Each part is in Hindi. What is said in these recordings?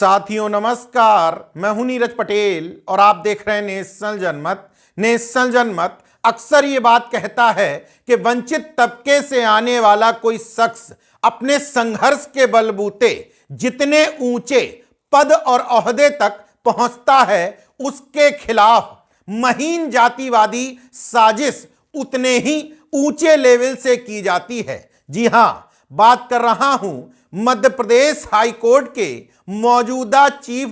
साथियों नमस्कार, मैं हूं नीरज पटेल और आप देख रहे हैं नेशनल जनमत। नेशनल जनमत अक्सर ये बात कहता है कि वंचित तबके से आने वाला कोई शख्स अपने संघर्ष के बलबूते जितने ऊंचे पद और ओहदे तक पहुंचता है, उसके खिलाफ महीन जातिवादी साजिश उतने ही ऊंचे लेवल से की जाती है। जी हां, बात कर रहा हूं मध्य प्रदेश हाई कोर्ट के मौजूदा चीफ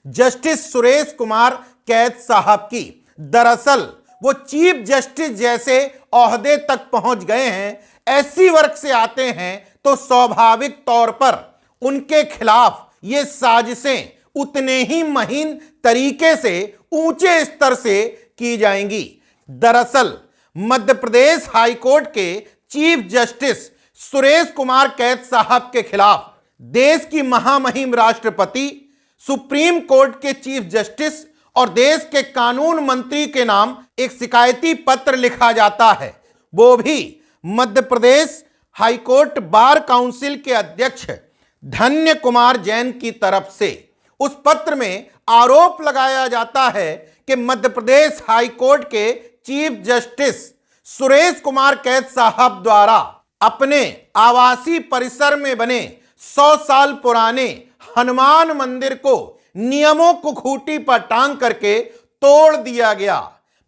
जस्टिस सुरेश कुमार कैत साहब की। दरअसल वो चीफ जस्टिस जैसे ओहदे तक पहुंच गए हैं, ऐसी वर्ग से आते हैं, तो स्वाभाविक तौर पर उनके खिलाफ ये साजिशें उतने ही महीन तरीके से ऊंचे स्तर से की जाएंगी। दरअसल मध्य प्रदेश हाई कोर्ट के चीफ जस्टिस सुरेश कुमार कैत साहब के खिलाफ देश की महामहिम राष्ट्रपति, सुप्रीम कोर्ट के चीफ जस्टिस और देश के कानून मंत्री के नाम एक शिकायती पत्र लिखा जाता है, वो भी Madhya Pradesh high court bar council के अध्यक्ष धन्य कुमार जैन की तरफ से। उस पत्र में आरोप लगाया जाता है कि मध्य प्रदेश हाई कोर्ट के चीफ जस्टिस सुरेश कुमार कैत साहब द्वारा अपने आवासीय परिसर में बने 100 साल पुराने हनुमान मंदिर को नियमों को खूंटी पर टांग करके तोड़ दिया गया।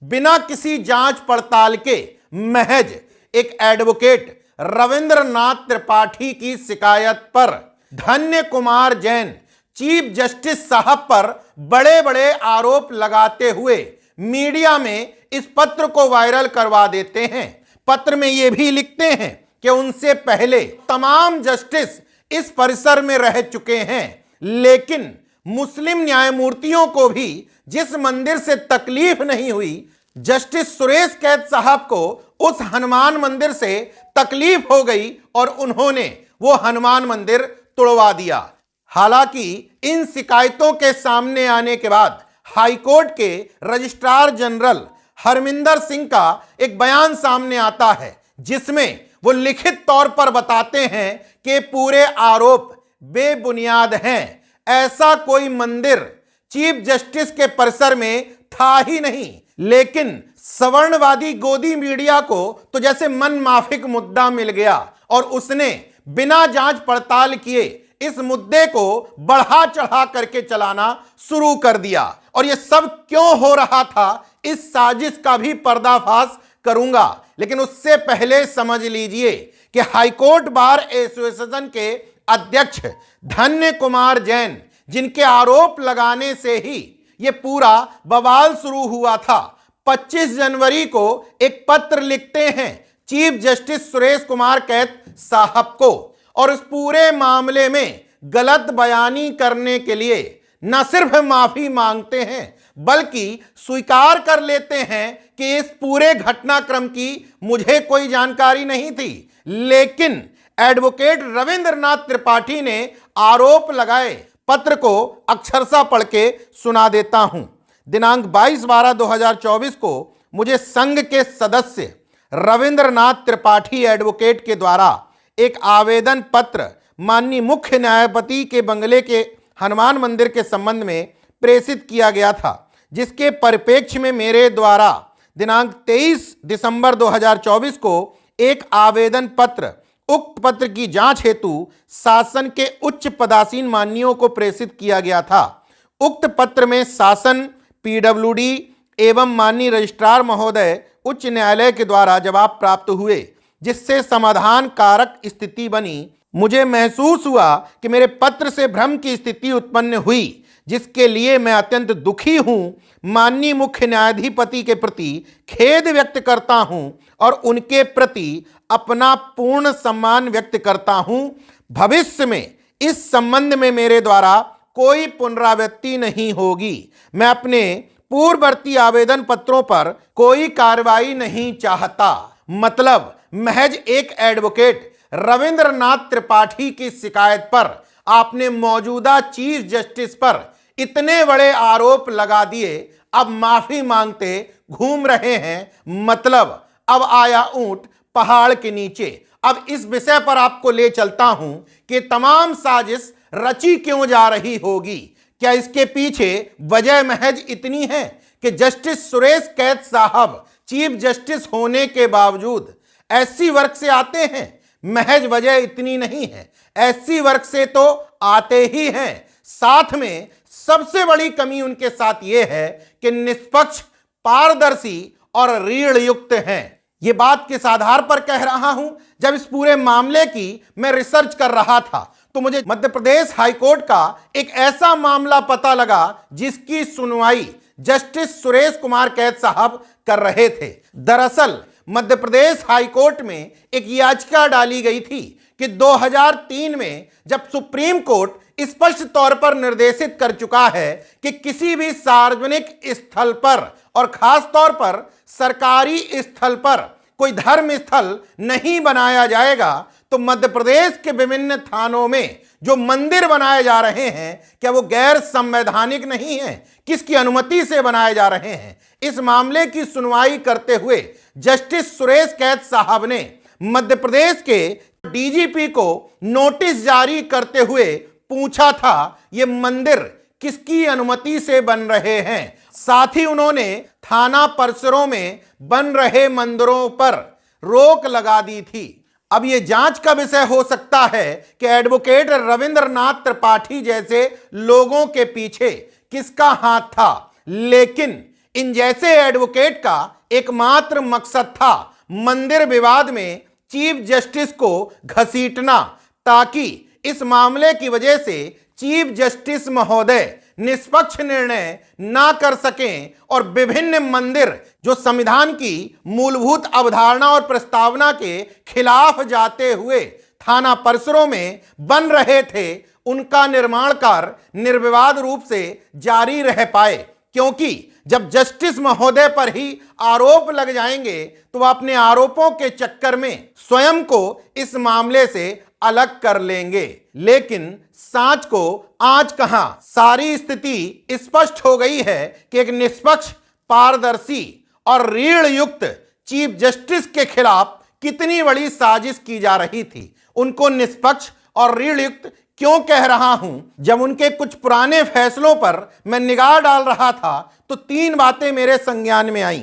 बिना किसी जांच पड़ताल के महज एक एडवोकेट रविंद्रनाथ त्रिपाठी की शिकायत पर धन्य कुमार जैन चीफ जस्टिस साहब पर बड़े बड़े आरोप लगाते हुए मीडिया में इस पत्र को वायरल करवा देते हैं। पत्र में ये भी लिखते हैं कि उनसे पहले तमाम जस्टिस इस परिसर में रह चुके हैं, लेकिन मुस्लिम न्यायमूर्तियों को भी जिस मंदिर से तकलीफ नहीं हुई, जस्टिस सुरेश कैत साहब को उस हनुमान मंदिर से तकलीफ हो गई और उन्होंने वो हनुमान मंदिर तोड़वा दिया। हालांकि इन शिकायतों के सामने आने के बाद हाईकोर्ट के रजिस्ट्रार जनरल हरमिंदर सिंह का एक बयान सामने आता है, जिसमें वो लिखित तौर पर बताते हैं कि पूरे आरोप बेबुनियाद हैं। ऐसा कोई मंदिर चीफ जस्टिस के परिसर में था ही नहीं, लेकिन सवर्णवादी गोदी मीडिया को तो जैसे मन माफिक मुद्दा मिल गया और उसने बिना जांच पड़ताल किए इस मुद्दे को बढ़ा चढ़ा करके चलाना शुरू कर दिया। और ये सब क्यों हो रहा था, इस साजिश का भी पर्दाफाश करूंगा, लेकिन उससे पहले समझ लीजिए कि हाईकोर्ट बार एसोसिएशन के अध्यक्ष धन्य कुमार जैन, जिनके आरोप लगाने से ही ये पूरा बवाल शुरू हुआ था, 25 जनवरी को एक पत्र लिखते हैं चीफ जस्टिस सुरेश कुमार कैत साहब को और इस पूरे मामले में गलत बयानी करने के लिए न सिर्फ माफी मांगते हैं, बल्कि स्वीकार कर लेते हैं कि इस पूरे घटनाक्रम की मुझे कोई जानकारी नहीं थी। लेकिन एडवोकेट रविंद्रनाथ त्रिपाठी ने आरोप लगाए। पत्र को अक्षरशः पढ़ के सुना देता हूं। दिनांक 22/12/2024 को मुझे संघ के सदस्य रविंद्रनाथ त्रिपाठी एडवोकेट के द्वारा एक आवेदन पत्र माननीय मुख्य न्यायपति के बंगले के हनुमान मंदिर के संबंध में प्रेषित किया गया था, जिसके परिप्रेक्ष्य में मेरे द्वारा दिनांक 23 दिसंबर 2024 को एक आवेदन पत्र उक्त पत्र की जांच हेतु शासन के उच्च पदासीन माननीयों को प्रेषित किया गया था। उक्त पत्र में शासन, पीडब्ल्यूडी एवं माननीय रजिस्ट्रार महोदय उच्च न्यायालय के द्वारा जवाब प्राप्त हुए, जिससे समाधान कारक स्थिति बनी। मुझे महसूस हुआ कि मेरे पत्र से भ्रम की स्थिति उत्पन्न हुई, जिसके लिए मैं अत्यंत दुखी हूं। माननीय मुख्य न्यायाधिपति के प्रति खेद व्यक्त करता हूं और उनके प्रति अपना पूर्ण सम्मान व्यक्त करता हूं। भविष्य में इस संबंध में मेरे द्वारा कोई पुनरावृत्ति नहीं होगी। मैं अपने पूर्ववर्ती आवेदन पत्रों पर कोई कार्रवाई नहीं चाहता। मतलब महज एक एडवोकेट रविंद्रनाथ त्रिपाठी की शिकायत पर आपने मौजूदा चीफ जस्टिस पर इतने बड़े आरोप लगा दिए, अब माफी मांगते घूम रहे हैं। मतलब अब आया ऊंट पहाड़ के नीचे। अब इस विषय पर आपको ले चलता हूं कि तमाम साजिश रची क्यों जा रही होगी? क्या इसके पीछे वजह महज इतनी है कि जस्टिस सुरेश कैत साहब चीफ जस्टिस होने के बावजूद एससी वर्ग से आते हैं? महज वजह इतनी नहीं है, एससी वर्ग से तो आते ही हैं। साथ में सबसे बड़ी कमी उनके साथ यह है कि निष्पक्ष, पारदर्शी और रीढ़ युक्त हैं। यह बात किस आधार पर कह रहा हूं? जब इस पूरे मामले की मैं रिसर्च कर रहा था तो मुझे मध्य प्रदेश हाईकोर्ट का एक ऐसा मामला पता लगा जिसकी सुनवाई जस्टिस सुरेश कुमार कैत साहब कर रहे थे। दरअसल मध्य प्रदेश हाईकोर्ट में एक याचिका डाली गई थी कि 2003 में जब सुप्रीम कोर्ट स्पष्ट तौर पर निर्देशित कर चुका है कि किसी भी सार्वजनिक स्थल पर और खास तौर पर सरकारी स्थल पर कोई धर्म स्थल नहीं बनाया जाएगा, तो मध्य प्रदेश के विभिन्न थानों में जो मंदिर बनाए जा रहे हैं क्या वो गैर संवैधानिक नहीं है? किसकी अनुमति से बनाए जा रहे हैं? इस मामले की सुनवाई करते हुए जस्टिस सुरेश कैत साहब ने मध्य प्रदेश के डीजीपी को नोटिस जारी करते हुए पूछा था ये मंदिर किसकी अनुमति से बन रहे हैं। साथ ही उन्होंने थाना परिसरों में बन रहे मंदिरों पर रोक लगा दी थी। अब यह जांच का विषय हो सकता है कि एडवोकेट रविंद्रनाथ त्रिपाठी जैसे लोगों के पीछे किसका हाथ था, लेकिन इन जैसे एडवोकेट का एकमात्र मकसद था मंदिर विवाद में चीफ जस्टिस को घसीटना, ताकि इस मामले की वजह से चीफ जस्टिस महोदय निष्पक्ष निर्णय ना कर सकें और विभिन्न मंदिर जो संविधान की मूलभूत अवधारणा और प्रस्तावना के खिलाफ जाते हुए थाना परिसरों में बन रहे थे, उनका निर्माण कार्य निर्विवाद रूप से जारी रह पाए। क्योंकि जब जस्टिस महोदय पर ही आरोप लग जाएंगे तो वह अपने आरोपों के चक्कर में स्वयं को इस मामले से अलग कर लेंगे। लेकिन सांच को आज कहां, सारी स्थिति स्पष्ट हो गई है कि एक निष्पक्ष, पारदर्शी और रीढ़ युक्त चीफ जस्टिस के खिलाफ कितनी बड़ी साजिश की जा रही थी। उनको निष्पक्ष और रीढ़ युक्त क्यों कह रहा हूं? जब उनके कुछ पुराने फैसलों पर मैं निगाह डाल रहा था तो तीन बातें मेरे संज्ञान में आईं।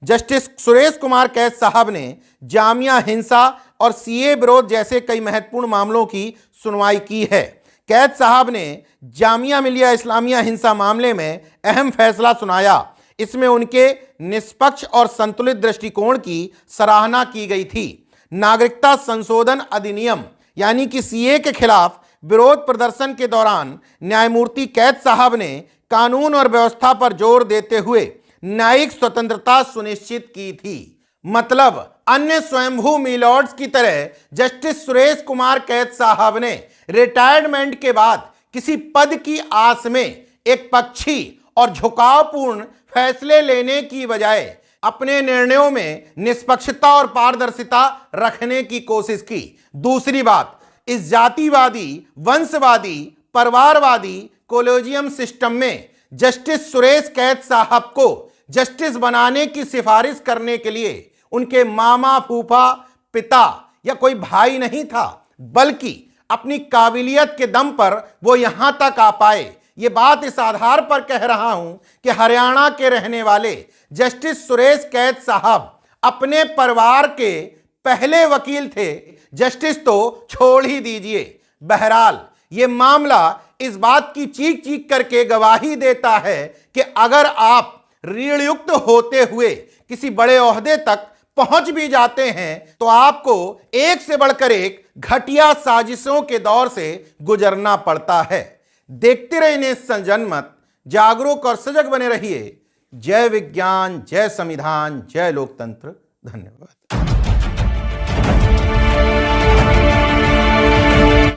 जस्टिस सुरेश कुमार कैत साहब ने जामिया हिंसा और सीए विरोध जैसे कई महत्वपूर्ण मामलों की सुनवाई की है। कैत साहब ने जामिया मिलिया इस्लामिया हिंसा मामले में अहम फैसला सुनाया। इसमें उनके निष्पक्ष और संतुलित दृष्टिकोण की सराहना की गई थी। नागरिकता संशोधन अधिनियम यानी कि सीए के खिलाफ विरोध प्रदर्शन के दौरान न्यायमूर्ति कैत साहब ने कानून और व्यवस्था पर जोर देते हुए न्यायिक स्वतंत्रता सुनिश्चित की थी। मतलब अन्य स्वयंभू मिलॉर्ड्स की तरह जस्टिस सुरेश कुमार कैत साहब ने रिटायरमेंट के बाद किसी पद की आस में एक पक्षी और झुकावपूर्ण फैसले लेने की बजाय अपने निर्णयों में निष्पक्षता और पारदर्शिता रखने की कोशिश की। दूसरी बात, इस जातिवादी, वंशवादी, परिवारवादी कोलेजियम सिस्टम में जस्टिस सुरेश कैत साहब को जस्टिस बनाने की सिफारिश करने के लिए उनके मामा, फूफा, पिता या कोई भाई नहीं था, बल्कि अपनी काबिलियत के दम पर वो यहां तक आ पाए। ये बात इस आधार पर कह रहा हूं कि हरियाणा के रहने वाले जस्टिस सुरेश कैत साहब अपने परिवार के पहले वकील थे। जस्टिस तो छोड़ ही दीजिए। बहरहाल ये मामला इस बात की चीख चीख करके गवाही देता है कि अगर आप रीढ़युक्त होते हुए किसी बड़े ओहदे तक पहुंच भी जाते हैं तो आपको एक से बढ़कर एक घटिया साजिशों के दौर से गुजरना पड़ता है। देखते रहिए नेशन जनमत, जागरूक और सजग बने रहिए। जय विज्ञान, जय संविधान, जय लोकतंत्र। धन्यवाद।